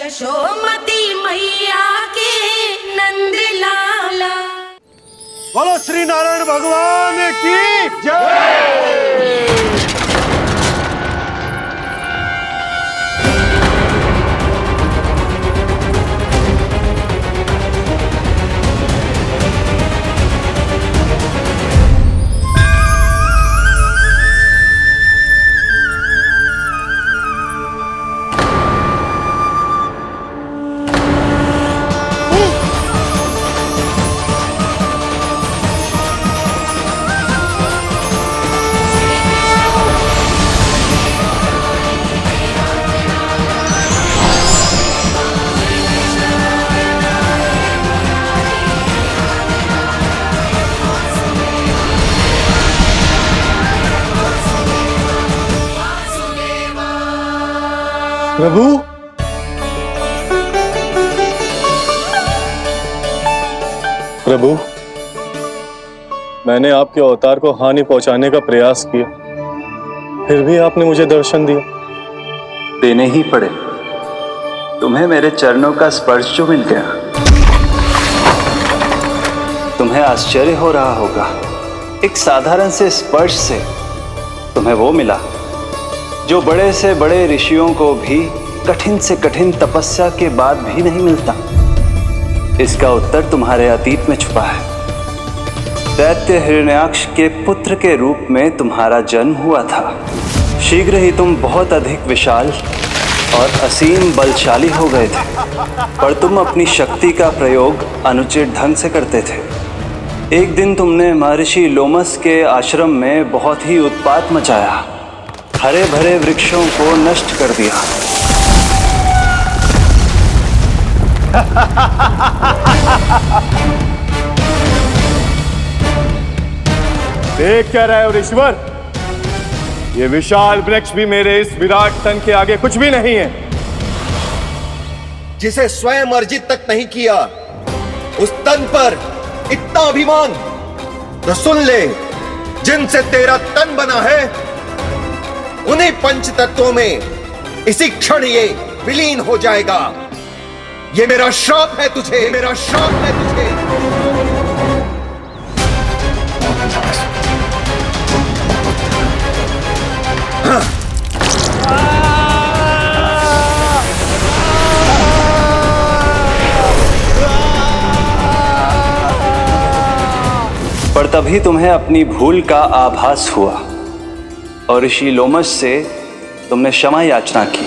यशोमती मैया के नंद लाला। बोलो श्री नारायण भगवान की जय। प्रभु, प्रभु, मैंने आपके अवतार को हानि पहुंचाने का प्रयास किया, फिर भी आपने मुझे दर्शन दिया। देने ही पड़े। तुम्हें मेरे चरणों का स्पर्श जो मिल गया, तुम्हें आश्चर्य हो रहा होगा। एक साधारण से स्पर्श से तुम्हें वो मिला जो बड़े से बड़े ऋषियों को भी कठिन से कठिन तपस्या के बाद भी नहीं मिलता। इसका उत्तर तुम्हारे अतीत में छुपा है। दैत्य हिरण्याक्ष के पुत्र के रूप में तुम्हारा जन्म हुआ था। शीघ्र ही तुम बहुत अधिक विशाल और असीम बलशाली हो गए थे, पर तुम अपनी शक्ति का प्रयोग अनुचित ढंग से करते थे। एक दिन तुमने महर्षि लोमस के आश्रम में बहुत ही उत्पात मचाया, हरे भरे वृक्षों को नष्ट कर दिया। देख क्या रहे हो ऋषिवर? ये विशाल वृक्ष भी मेरे इस विराट तन के आगे कुछ भी नहीं है। जिसे स्वयं अर्जित तक नहीं किया, उस तन पर इतना अभिमान। तो सुन ले, जिनसे तेरा तन बना है, उन्हीं पंच तत्वों में इसी क्षण ये विलीन हो जाएगा। ये मेरा श्राप है तुझे, ये मेरा श्राप है तुझे। पर तभी तुम्हें अपनी भूल का आभास हुआ और ऋषि लोमस से तुमने क्षमा याचना की।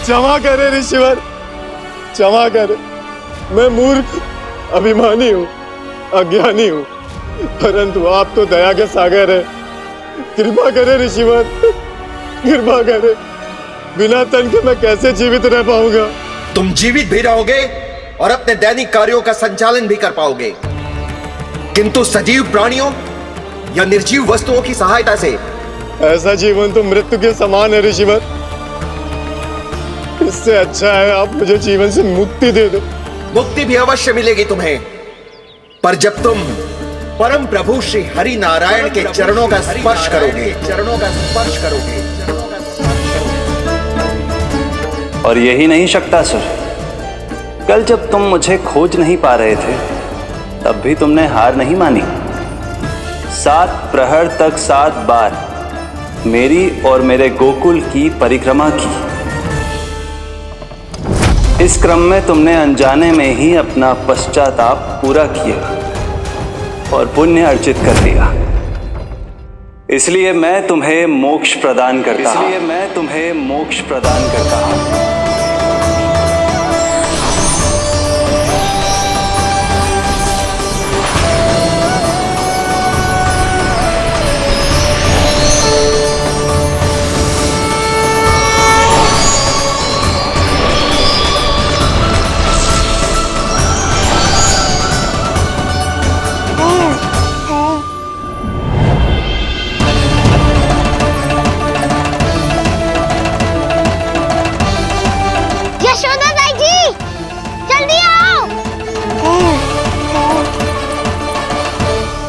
क्षमा करे ऋषिवर, क्षमा करे। मैं मूर्ख, अभिमानी हूँ, अज्ञानी हूँ, परंतु आप तो दया के सागर है। कृपा करे ऋषिवर, कृपा करे। बिना तन के मैं कैसे जीवित रह पाऊंगा? तुम जीवित भी रहोगे और अपने दैनिक कार्यों का संचालन भी कर पाओगे, किंतु सजीव प्राणियों या निर्जीव वस्तुओं की सहायता से। ऐसा जीवन तो मृत्यु के समान है ऋषिवर। इससे अच्छा है आप मुझे जीवन से मुक्ति दे दो। मुक्ति भी अवश्य मिलेगी तुम्हें, पर जब तुम परम प्रभु श्री हरि नारायण के चरणों का स्पर्श करोगे, चरणों का स्पर्श करोगे। और यही नहीं शक्तासुर, कल जब तुम मुझे खोज नहीं पा रहे थे, तब भी तुमने हार नहीं मानी। 7 प्रहर तक 7 बार मेरी और मेरे गोकुल की परिक्रमा की। इस क्रम में तुमने अनजाने में ही अपना पश्चाताप पूरा किया और पुण्य अर्जित कर लिया। इसलिए मैं तुम्हें मोक्ष प्रदान करता हूं। इसलिए मैं तुम्हें मोक्ष प्रदान करता हूं।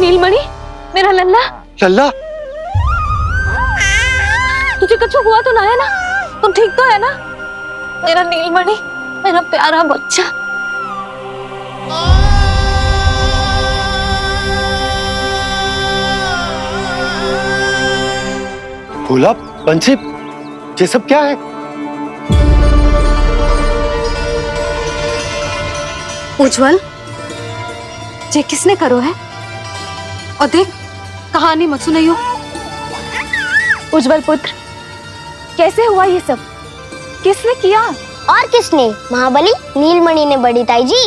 नीलमणि, मेरा लल्ला। लल्ला, तुझे कुछ हुआ तो ना है ना? तुम ठीक तो है ना? मेरा नीलमणि, मेरा प्यारा बच्चा। भोला, बंसी, ये सब क्या है? उज्जवल, ये किसने करो है? और देख, कहानी मत सुनाइयो। उज्जवल पुत्र, कैसे हुआ ये सब? किसने किया? और किसने? महाबली नीलमणि ने बड़ी ताई जी।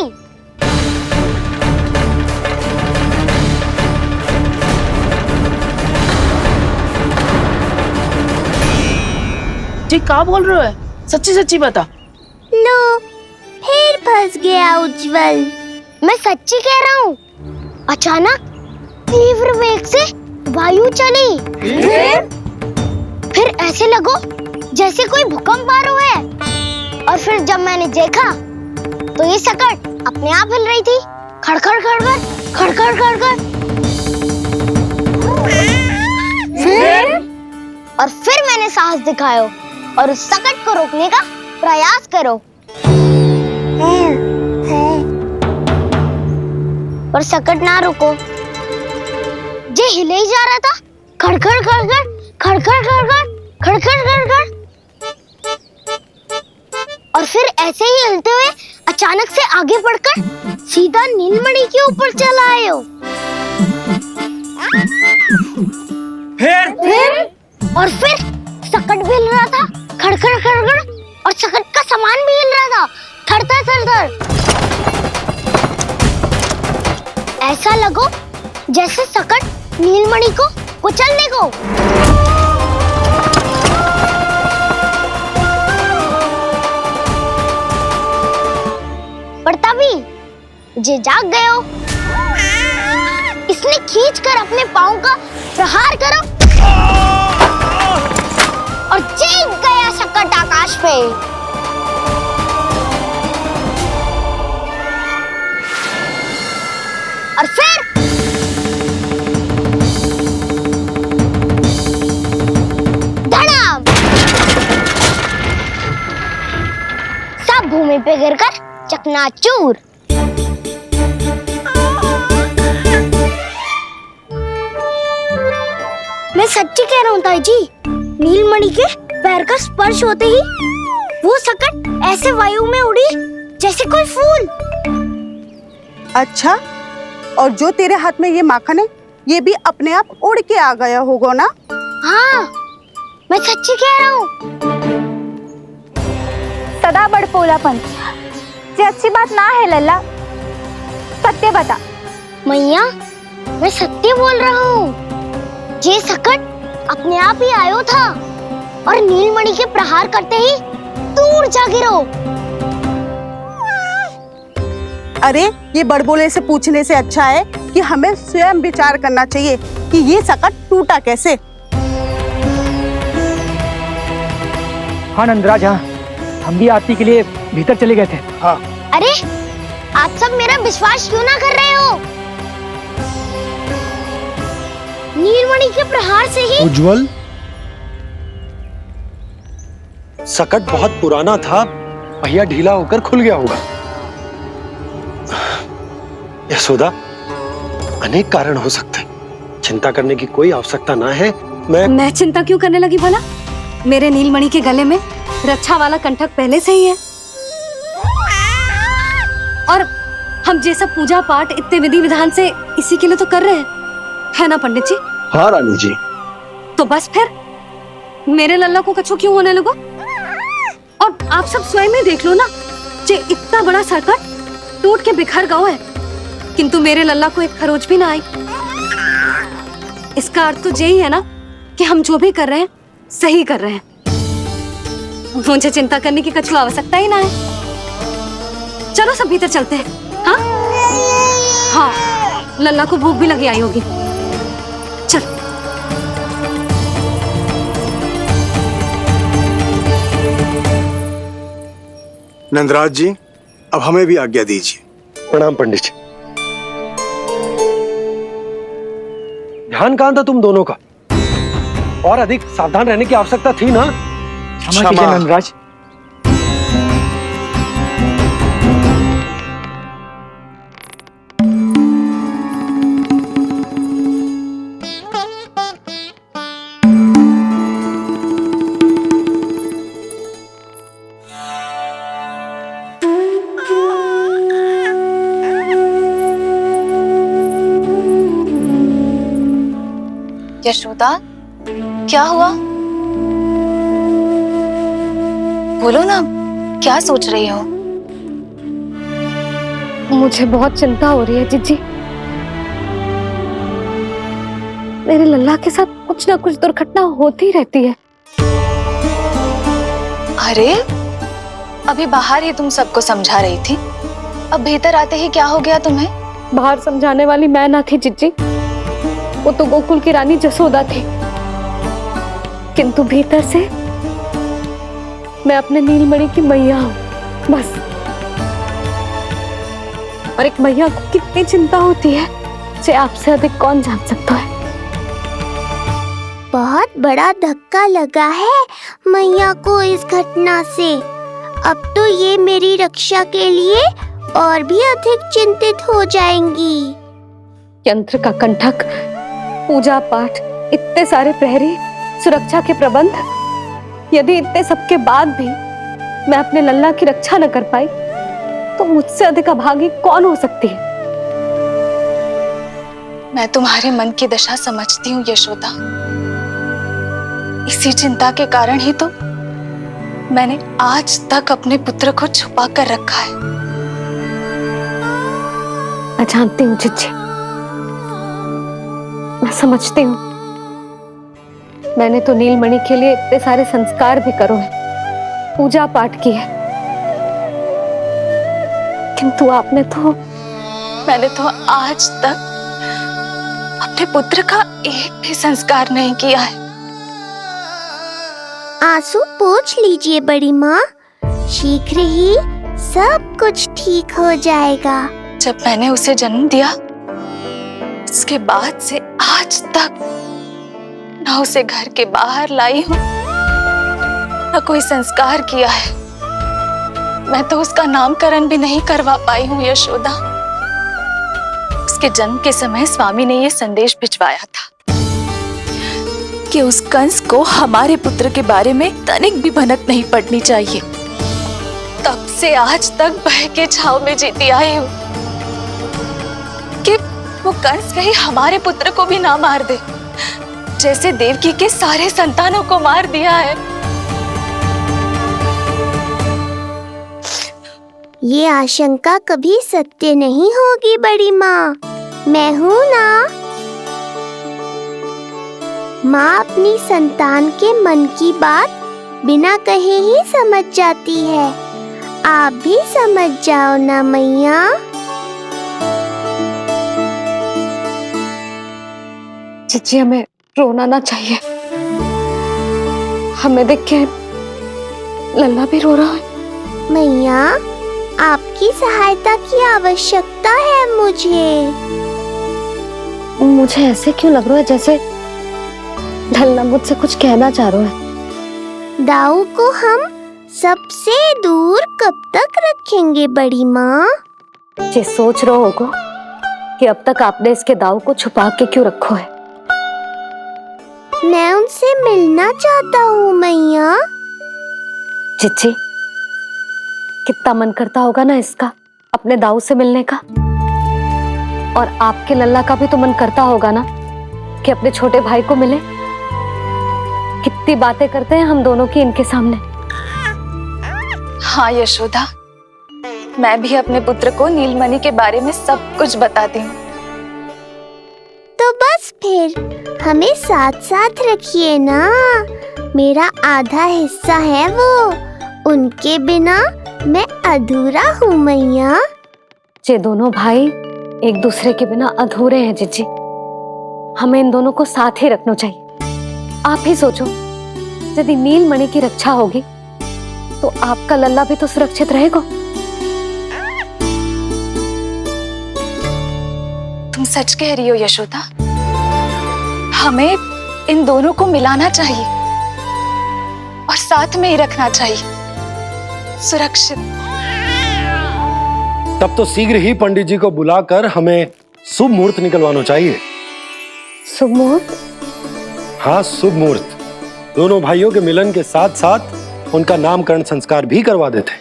जी क्या बोल रहे हो? सच्ची सच्ची बता। लो, फिर फंस गया उज्जवल। मैं सच्ची कह रहा हूँ। अचानक तीव्र वेग से वायु चली। फिर ऐसे लगो जैसे कोई भूकंप आ रहा है। और फिर जब मैंने देखा तो ये सकट अपने आप हिल रही थी, खड़खड़ खड़खड़ खड़खड़ खड़खड़। फिर मैंने साहस दिखाया और उस सकट को रोकने का प्रयास करो। पर सकट ना रुको, जे हिले ही जा रहा था, खड़खड़ खड़खड़ खड़खड़ खड़खड़ खड़खड़ खड़खड़। और फिर ऐसे ही हिलते हुए अचानक से आगे बढ़कर सीधा नीलमणि के ऊपर चला आए हो। फिर सकट भी हिल रहा था, खड़खड़ खड़खड़, और सकट का सामान भी हिल रहा था, थरथर थरथर। ऐसा लगो जैसे सकट नीलमणि को कुचलने को। पर तभी जे जाग गए हो। इसने खींचकर अपने पांव का प्रहार करो और चीख गया सकट आकाश पे। और फिर धड़ाम, सब भूमि पे गिरकर चकनाचूर। मैं सच्ची कह रहा हूँ ताई जी, नीलमणि के पैर का स्पर्श होते ही वो सकट ऐसे वायु में उड़ी जैसे कोई फूल। अच्छा, और जो तेरे हाथ में ये माखन है, ये भी अपने आप उड़ के आ गया होगा ना? हाँ, मैं सच्ची कह रहा हूँ। सदा बड़पोलापन, ये अच्छी बात ना है लल्ला। सत्य बता। मैया, मैं सत्य बोल रहा हूँ। ये सकट अपने आप ही आयो था और नीलमणि के प्रहार करते ही दूर जा गिरो। अरे, ये बड़बोले से पूछने से अच्छा है कि हमें स्वयं विचार करना चाहिए कि ये सकट टूटा कैसे। हाँ नंदराज, हाँ, हम भी आरती के लिए भीतर चले गए थे। हाँ। अरे, आप सब मेरा विश्वास क्यों ना कर रहे हो? नीलमणि के प्रहार से ही उज्जवल, सकट बहुत पुराना था, पहिया ढीला होकर खुल गया होगा। यशोदा, अनेक कारण हो सकते हैं, चिंता करने की कोई आवश्यकता ना है। मैं चिंता क्यों करने लगी भला? मेरे नीलमणि के गले में रक्षा वाला कंठक पहले से ही है। और हम ये सब पूजा पाठ इतने विधि विधान से इसी के लिए तो कर रहे हैं, है ना पंडित जी? हाँ रानी जी। तो बस फिर मेरे लल्ला को कछु क्यों होने लगो? और आप सब स्वयं ही देख लो ना, जे इतना बड़ा सकट टूट के बिखर गया है, किंतु मेरे लल्ला को एक खरोच भी ना आई। इसका अर्थ तो यही है ना कि हम जो भी कर रहे हैं सही कर रहे हैं। मुझे चिंता करने की कछु आवश्यकता ही ना है। चलो सब भीतर चलते हैं। हाँ हाँ, लल्ला को भूख भी लगी आई होगी। चल। नंदराज जी, अब हमें भी आज्ञा दीजिए। प्रणाम पंडित जी। ध्यान कहाँ था तुम दोनों का? और अधिक सावधान रहने की आवश्यकता थी ना? क्षमा कीजिए नंदराज। यशोदा, क्या हुआ? बोलो ना, क्या सोच रही हो? मुझे बहुत चिंता हो रही है जीजी। मेरे लल्ला के साथ कुछ ना कुछ दुर्घटना होती रहती है। अरे, अभी बाहर ही तुम सबको समझा रही थी, अब भीतर आते ही क्या हो गया तुम्हें? बाहर समझाने वाली मैं ना थी जिज्जी, वो तो गोकुल की रानी जसोदा थी। किंतु भीतर से मैं अपने नीलमणि की मैया हूँ, बस। और एक मैया को कितनी चिंता होती है, इसे आपसे अधिक कौन जान सकता है। बहुत बड़ा धक्का लगा है मैया को इस घटना से। अब तो ये मेरी रक्षा के लिए और भी अधिक चिंतित हो जाएंगी। यंत्र का कंठक, पूजा पाठ, इतने सारे प्रहरी, सुरक्षा के प्रबंध, यदि इतने सबके बाद भी मैं अपने लल्ला की रक्षा न कर पाई तो मुझसे अधिक अभागी कौन हो सकती है। मैं तुम्हारे मन की दशा समझती हूँ यशोदा। इसी चिंता के कारण ही तो मैंने आज तक अपने पुत्र को छुपा कर रखा है। मैं जानती हूँ जिज्जी, मैं समझती हूँ। मैंने तो नीलमणि के लिए इतने सारे संस्कार भी करो है, पूजा पाठ की है, किंतु मैंने तो आज तक अपने पुत्र का एक भी संस्कार नहीं किया है। आंसू पोंछ लीजिए बड़ी माँ, शीघ्र ही सब कुछ ठीक हो जाएगा। जब मैंने उसे जन्म दिया, उसके बाद से आज तक न उसे घर के बाहर लाई हूँ, न कोई संस्कार किया है। मैं तो उसका नामकरण भी नहीं करवा पाई हूँ यशोदा। उसके जन्म के समय स्वामी ने यह संदेश भिजवाया था कि उस कंस को हमारे पुत्र के बारे में तनिक भी भनक नहीं पड़नी चाहिए। तब से आज तक भय के छाव में जीती आई हूँ कि वो कंस कहीं हमारे पुत्र को भी ना मार दे, जैसे देवकी के सारे संतानों को मार दिया है। ये आशंका कभी सत्य नहीं होगी बड़ी माँ, मैं हूँ ना। माँ अपनी संतान के मन की बात बिना कहे ही समझ जाती है। आप भी समझ जाओ ना मैया। जिज्जी, हमें रोना ना चाहिए। हमें देख के लल्ला भी रो रहा है। मैया, आपकी सहायता की आवश्यकता है मुझे ऐसे क्यों लग रहा है जैसे लल्ला मुझसे कुछ कहना चाह रहा है। दाऊ को हम सबसे दूर कब तक रखेंगे बड़ी माँ? ये सोच रहा होगा कि अब तक आपने इसके दाऊ को छुपा के क्यों रखा है। मैं उनसे मिलना चाहता हूँ मैया। जिज्जी, कितना मन करता होगा ना इसका अपने दाऊ से मिलने का। और आपके लल्ला का भी तो मन करता होगा ना कि अपने छोटे भाई को मिले। कितनी बातें करते हैं हम दोनों की इनके सामने। हाँ यशोदा, मैं भी अपने पुत्र को नीलमणि के बारे में सब कुछ बताती हूँ। तो बस फिर हमें साथ साथ रखिए ना। मेरा आधा हिस्सा है वो, उनके बिना मैं अधूरा हूँ मैया। ये दोनों भाई एक दूसरे के बिना अधूरे हैं जिज्जी। हमें इन दोनों को साथ ही रखना चाहिए। आप ही सोचो, यदि नीलमणि की रक्षा होगी तो आपका लल्ला भी तो सुरक्षित रहेगा। तुम सच कह रही हो यशोदा। हमें इन दोनों को मिलाना चाहिए और साथ में ही रखना चाहिए, सुरक्षित। तब तो शीघ्र ही पंडित जी को बुलाकर हमें शुभ मुहूर्त निकलवाना चाहिए। शुभ मुहूर्त? हाँ, शुभ मुहूर्त। दोनों भाइयों के मिलन के साथ साथ उनका नामकरण संस्कार भी करवा देते।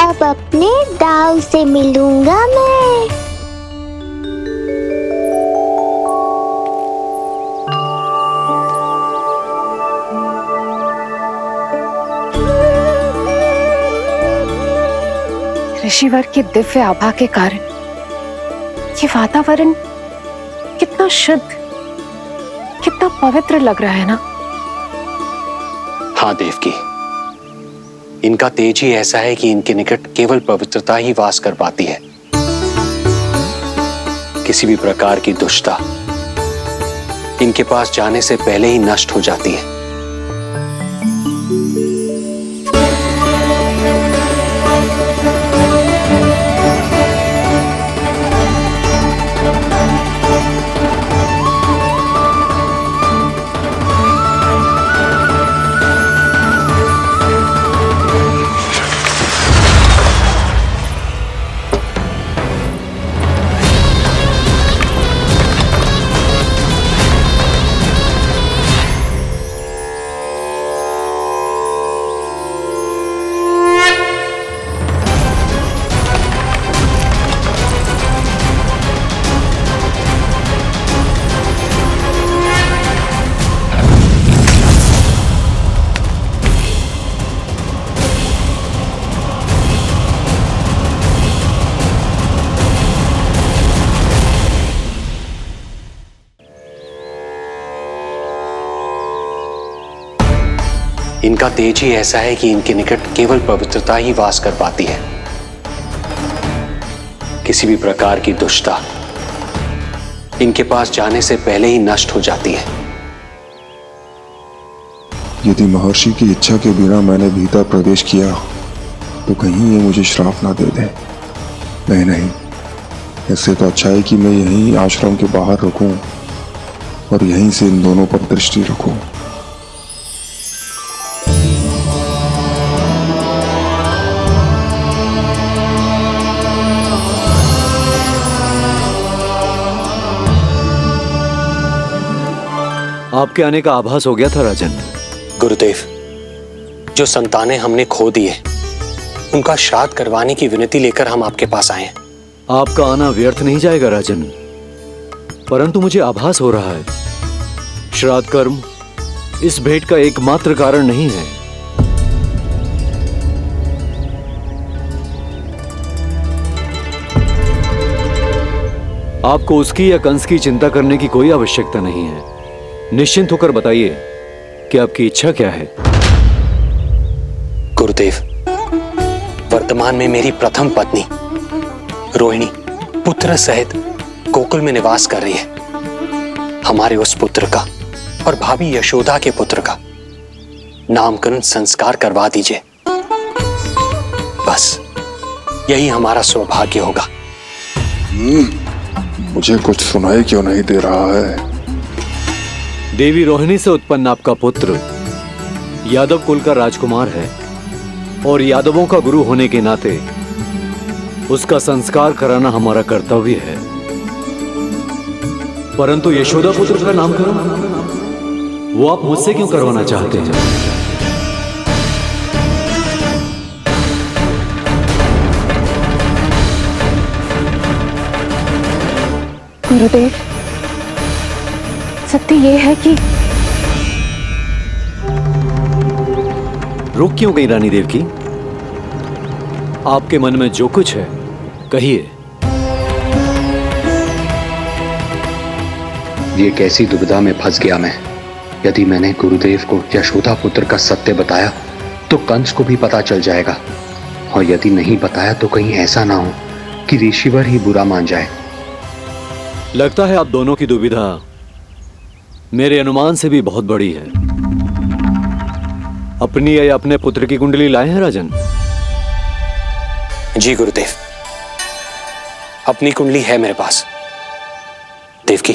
अब अपने दाऊ से मिलूंगा मैं। ऋषिवर की दिव्य आभा के कारण ये वातावरण कितना शुद्ध, कितना पवित्र लग रहा है ना। हाँ देवकी, इनका तेज ही ऐसा है कि इनके निकट केवल पवित्रता ही वास कर पाती है। किसी भी प्रकार की दुष्टता इनके पास जाने से पहले ही नष्ट हो जाती है। इनका तेज ही ऐसा है कि इनके निकट केवल पवित्रता ही वास कर पाती है। किसी भी प्रकार की दुष्टता इनके पास जाने से पहले ही नष्ट हो जाती है। यदि महर्षि की इच्छा के बिना मैंने भीतर प्रवेश किया तो कहीं ये मुझे श्राप ना दे दे। नहीं, इससे तो अच्छा है कि मैं यहीं आश्रम के बाहर रुकूं और यहीं से इन दोनों पर दृष्टि रखूं। आपके आने का आभास हो गया था राजन। गुरुदेव, जो संतानें हमने खो दी है उनका श्राद्ध करवाने की विनती लेकर हम आपके पास आए हैं। आपका आना व्यर्थ नहीं जाएगा राजन, परंतु मुझे आभास हो रहा है श्राद्ध कर्म इस भेंट का एकमात्र कारण नहीं है। आपको उसकी या कंस की चिंता करने की कोई आवश्यकता नहीं है। निश्चिंत होकर बताइए कि आपकी इच्छा क्या है। गुरुदेव, वर्तमान में मेरी प्रथम पत्नी रोहिणी पुत्र सहित गोकुल में निवास कर रही है। हमारे उस पुत्र का और भाभी यशोदा के पुत्र का नामकरण संस्कार करवा दीजिए। बस यही हमारा सौभाग्य होगा। मुझे कुछ सुनाई क्यों नहीं दे रहा है? देवी रोहिणी से उत्पन्न आपका पुत्र यादव कुल का राजकुमार है और यादवों का गुरु होने के नाते उसका संस्कार कराना हमारा कर्तव्य है। परंतु यशोदा पुत्र का नामकरण वो आप मुझसे क्यों करवाना चाहते हैं? गुरुदेव, सत्य ये है कि रुक क्यों गई रानी देवकी? आपके मन में जो कुछ है कहिए। ये कैसी दुविधा में फंस गया मैं। यदि मैंने गुरुदेव को यशोदा पुत्र का सत्य बताया तो कंस को भी पता चल जाएगा, और यदि नहीं बताया तो कहीं ऐसा ना हो कि ऋषिवर ही बुरा मान जाए। लगता है आप दोनों की दुविधा मेरे अनुमान से भी बहुत बड़ी है। अपनी या अपने पुत्र की कुंडली लाए हैं राजन? जी गुरुदेव, अपनी कुंडली है मेरे पास। देवकी,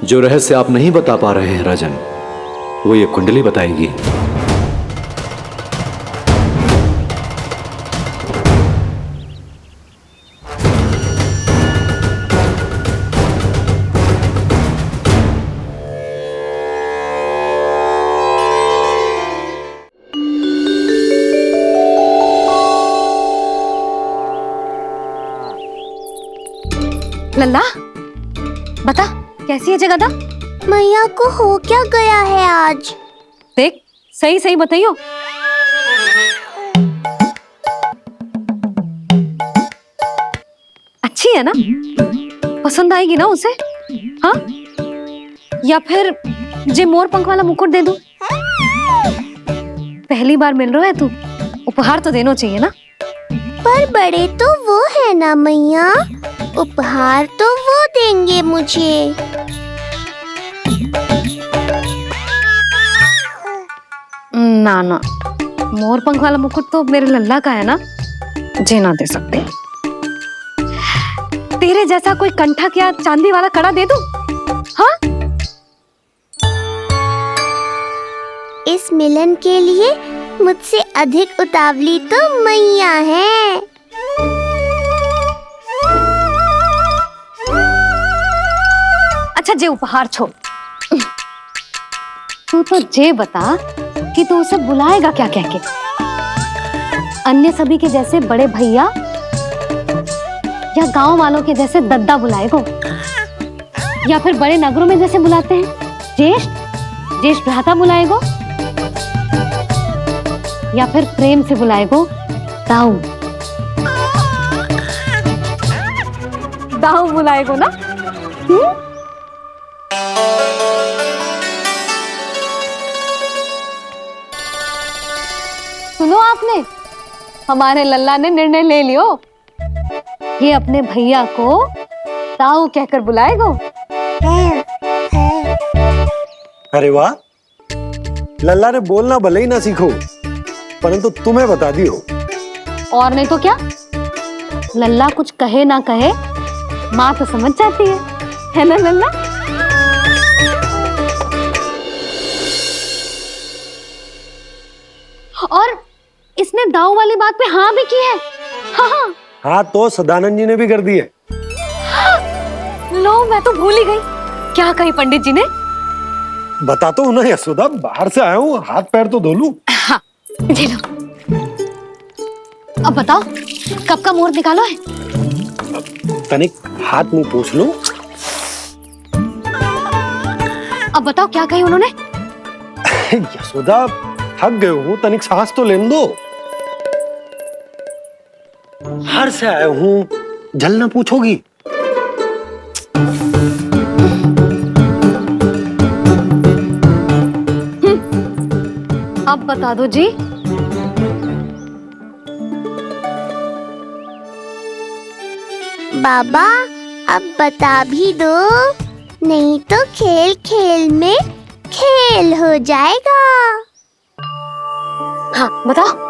जो रहस्य आप नहीं बता पा रहे हैं राजन, वो ये कुंडली बताएगी। लल्ला बता कैसी है जगदा? मैया को हो क्या गया है आज? देख सही सही बताइयो। अच्छी है ना? पसंद आएगी ना उसे? हाँ या फिर जे मोर पंख वाला मुकुट दे दूं? पहली बार मिल रहा है तू, उपहार तो देना चाहिए ना। पर बड़े तो वो है ना मैया, उपहार तो वो देंगे मुझे। ना ना, मोर पंख वाला मुकुट तो मेरे लल्ला का है ना, जे ना दे सकते। तेरे जैसा कोई कंठा क्या चांदी वाला कड़ा दे दूं? हाँ? इस मिलन के लिए मुझसे अधिक उतावली तो मैया है। अच्छा जे उपहार छोड़, तू तो जे बता कि तू उसे बुलाएगा क्या कह के? अन्य सभी के जैसे बड़े भैया या गांव वालों के जैसे दद्दा बुलाएगो, या फिर बड़े नगरों में जैसे बुलाते हैं ज्येष्ठ ज्येष्ठ भ्राता बुलाएगो, या फिर प्रेम से बुलाएगो दाऊ दाऊ बुलाएगो ना? सुनो आपने, हमारे लल्ला ने निर्णय ले लियो, ये अपने भैया को दाऊ कहकर बुलाएगो। अरे वाह, लल्ला ने बोलना भले ही ना सीखो, परंतु तुम्हें बता दियो। और नहीं तो क्या, लल्ला कुछ कहे ना कहे माँ तो समझ जाती है ना लल्ला? और इसने दाऊ वाली बात पे हाँ भी की है। हाँ हाँ तो सदानंद जी ने भी कर दी है। लो मैं तो भूल ही गई, क्या कही पंडित जी ने? बता तो ना यशोदा, बाहर से आया हूँ, हाथ पैर तो धो लूं। हाँ जी लो। अब बताओ कब का मुहूर्त निकालो है? तनिक हाथ मुंह पूछ लो। अब बताओ क्या कही उन्होंने? यशोदा थक गए हूँ, तनिक सांस तो लेने दो। बाहर से आया हूँ, जलना पूछोगी? अब बता दो जी। बाबा अब बता भी दो, नहीं तो खेल खेल में खेल हो जाएगा। हाँ बताओ।